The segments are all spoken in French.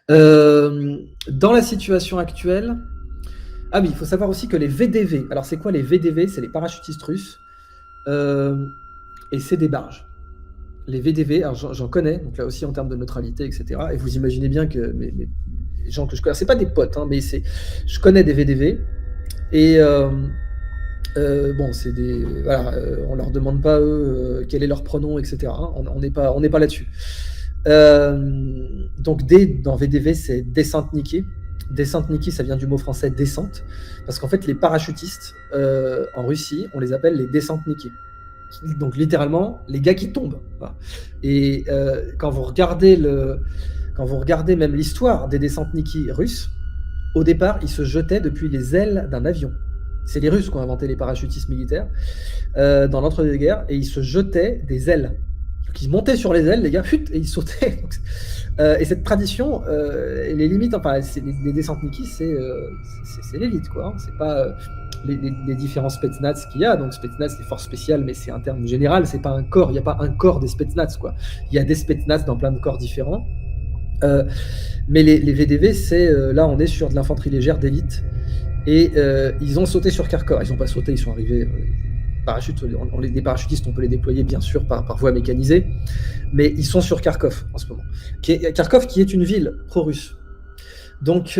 Dans la situation actuelle, ah oui, il faut savoir aussi que les VDV, alors c'est quoi les VDV? C'est les parachutistes russes, et c'est des barges. Les VDV, alors j'en connais, donc là aussi en termes de neutralité, etc. Et vous imaginez bien que les gens que je connais, c'est pas des potes, hein, mais je connais des VDV. Et bon, c'est des, voilà, on leur demande pas eux quel est leur pronom, etc. Hein, on n'est pas là-dessus. Donc D dans VDV, c'est descente Niki. Descente Niki, ça vient du mot français descente, parce qu'en fait les parachutistes en Russie, on les appelle les descentes Niki. Donc littéralement les gars qui tombent. Voilà. Et quand vous regardez même l'histoire des descentes Niki russes, au départ ils se jetaient depuis les ailes d'un avion. C'est les Russes qui ont inventé les parachutistes militaires dans l'entre-deux-guerres, et ils se jetaient des ailes. Donc ils montaient sur les ailes, les gars, et ils sautaient. Donc, et cette tradition, les limites, enfin, les descentes Niki, c'est l'élite, quoi. Hein. C'est pas les différents spetsnaz qu'il y a. Donc spetsnaz, c'est force spéciale, mais c'est un terme général. C'est pas un corps. Il n'y a pas un corps des spetsnaz, quoi. Il y a des spetsnaz dans plein de corps différents. Mais les VDV, c'est là, on est sur de l'infanterie légère d'élite. Et ils ont sauté sur Kharkov. Ils n'ont pas sauté, ils sont arrivés. Les parachutistes, on peut les déployer bien sûr par voie mécanisée, mais ils sont sur Kharkov en ce moment. Kharkov qui est une ville pro-russe. Donc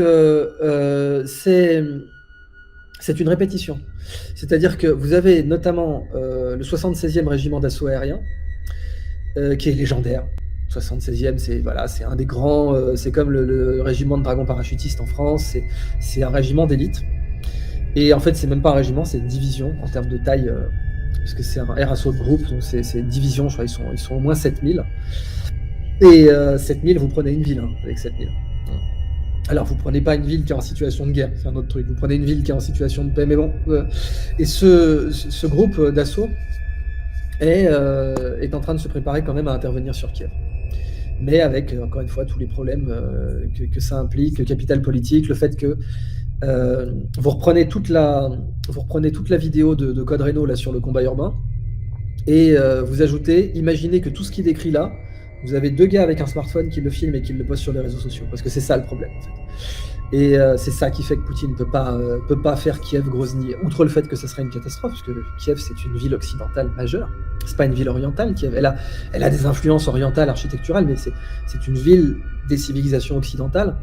c'est une répétition. C'est-à-dire que vous avez notamment le 76e régiment d'assaut aérien, qui est légendaire. 76e, c'est un des grands, c'est comme le régiment de dragons parachutistes en France, c'est un régiment d'élite. Et en fait, c'est même pas un régiment, c'est une division en termes de taille, puisque c'est un air assaut de groupe, donc c'est une division, je crois, ils sont au moins 7000. Et 7000, vous prenez une ville hein, avec 7000. Alors, vous prenez pas une ville qui est en situation de guerre, c'est un autre truc. Vous prenez une ville qui est en situation de paix, mais bon. Et ce groupe d'assaut est en train de se préparer quand même à intervenir sur Kiev. Mais avec, encore une fois, tous les problèmes que ça implique, le capital politique, le fait que vous reprenez toute la vidéo de Code Reno là, sur le combat urbain, et vous ajoutez, imaginez que tout ce qu'il décrit là, vous avez deux gars avec un smartphone qui le filment et qui le postent sur les réseaux sociaux, parce que c'est ça le problème en fait. Et c'est ça qui fait que Poutine peut pas faire Kiev-Grozny, outre le fait que ce serait une catastrophe, parce que Kiev c'est une ville occidentale majeure, c'est pas une ville orientale, Kiev, elle a des influences orientales, architecturales, mais c'est une ville des civilisations occidentales,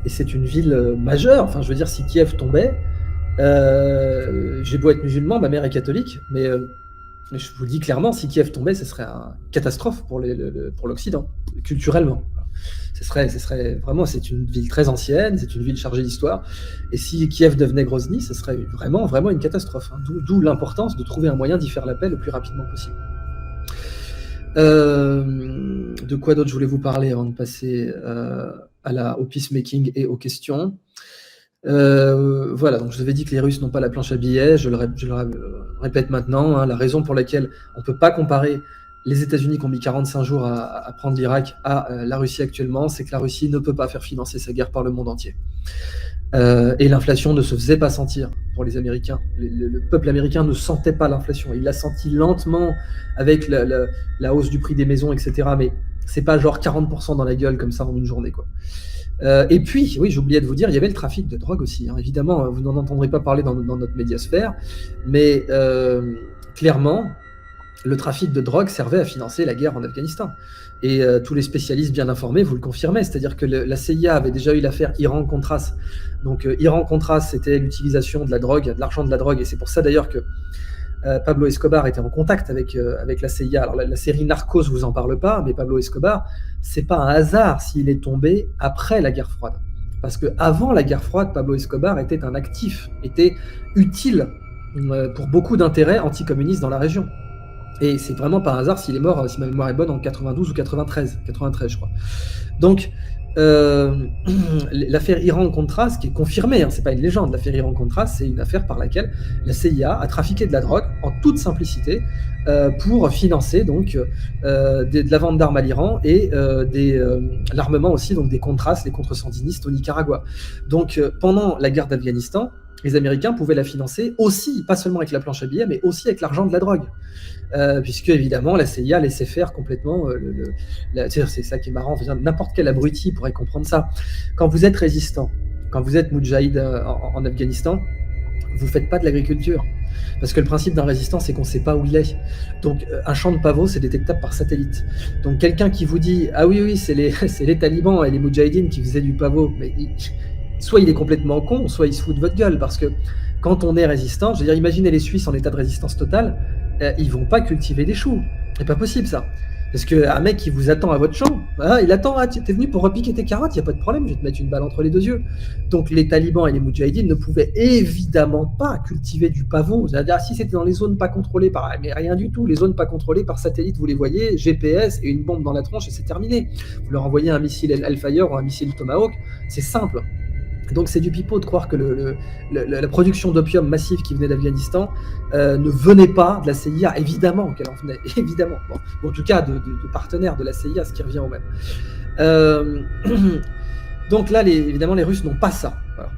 et c'est une ville majeure. Enfin, je veux dire, si Kiev tombait, j'ai beau être musulman, ma mère est catholique, mais je vous le dis clairement, si Kiev tombait, ce serait une catastrophe pour l'Occident, culturellement. Ce serait vraiment, c'est une ville très ancienne, c'est une ville chargée d'histoire, et si Kiev devenait Grozny, ce serait vraiment, vraiment une catastrophe. Hein. D'où l'importance de trouver un moyen d'y faire la paix le plus rapidement possible. De quoi d'autre je voulais vous parler avant de passer au peacemaking et aux questions. Voilà, donc je vous avais dit que les Russes n'ont pas la planche à billets, je le répète maintenant, hein, la raison pour laquelle on ne peut pas comparer les États-Unis qui ont mis 45 jours à prendre l'Irak à la Russie actuellement, c'est que la Russie ne peut pas faire financer sa guerre par le monde entier. Et l'inflation ne se faisait pas sentir pour les Américains. Le peuple américain ne sentait pas l'inflation. Il l'a senti lentement avec la hausse du prix des maisons, etc. Mais c'est pas genre 40% dans la gueule comme ça en une journée, quoi. Et puis, oui, j'ai oublié de vous dire, il y avait le trafic de drogue aussi. Hein. Évidemment, vous n'en entendrez pas parler dans notre médiasphère, mais clairement, le trafic de drogue servait à financer la guerre en Afghanistan. Et tous les spécialistes bien informés vous le confirmaient, c'est-à-dire que la CIA avait déjà eu l'affaire Iran-Contras. Donc Iran-Contras, c'était l'utilisation de la drogue, de l'argent de la drogue, et c'est pour ça d'ailleurs que Pablo Escobar était en contact avec la CIA. Alors la série Narcos vous en parle pas, mais Pablo Escobar, c'est pas un hasard s'il est tombé après la guerre froide. Parce que avant la guerre froide, Pablo Escobar était un actif, était utile pour beaucoup d'intérêts anticommunistes dans la région. Et c'est vraiment pas un hasard s'il est mort, si ma mémoire est bonne, en 92 ou 93 je crois. Donc l'affaire Iran-Contras, qui est confirmée, hein, c'est pas une légende, l'affaire Iran-Contras, c'est une affaire par laquelle la CIA a trafiqué de la drogue en toute simplicité pour financer donc de la vente d'armes à l'Iran et l'armement aussi, donc des Contras, les contre-sandinistes au Nicaragua. Donc pendant la guerre d'Afghanistan, les Américains pouvaient la financer aussi, pas seulement avec la planche à billets, mais aussi avec l'argent de la drogue. Puisque évidemment la CIA laissait faire complètement c'est ça qui est marrant, n'importe quel abruti pourrait comprendre ça. Quand vous êtes résistant, quand vous êtes moudjahid en Afghanistan, vous faites pas de l'agriculture. Parce que le principe d'un résistant, c'est qu'on ne sait pas où il est. Donc, un champ de pavot, c'est détectable par satellite. Donc, quelqu'un qui vous dit « Ah oui, oui, c'est les talibans et les moudjahidines qui faisaient du pavot », mais soit il est complètement con, soit il se fout de votre gueule. Parce que quand on est résistant, je veux dire, imaginez les Suisses en état de résistance totale, ils vont pas cultiver des choux. C'est pas possible, ça. Parce qu'un mec qui vous attend à votre champ, il attend, tu es venu pour repiquer tes carottes, il n'y a pas de problème, je vais te mettre une balle entre les deux yeux. Donc les talibans et les moudjahidines ne pouvaient évidemment pas cultiver du pavot. C'est-à-dire, si c'était dans les zones pas contrôlées par... Mais rien du tout, les zones pas contrôlées par satellite, vous les voyez, GPS et une bombe dans la tronche et c'est terminé. Vous leur envoyez un missile Hellfire ou un missile Tomahawk, c'est simple. Donc c'est du pipeau de croire que la production d'opium massive qui venait d'Afghanistan ne venait pas de la CIA. Évidemment qu'elle en venait, évidemment. Bon, en tout cas, de partenaires de la CIA, ce qui revient au même. Donc là, évidemment, les Russes n'ont pas ça. Voilà.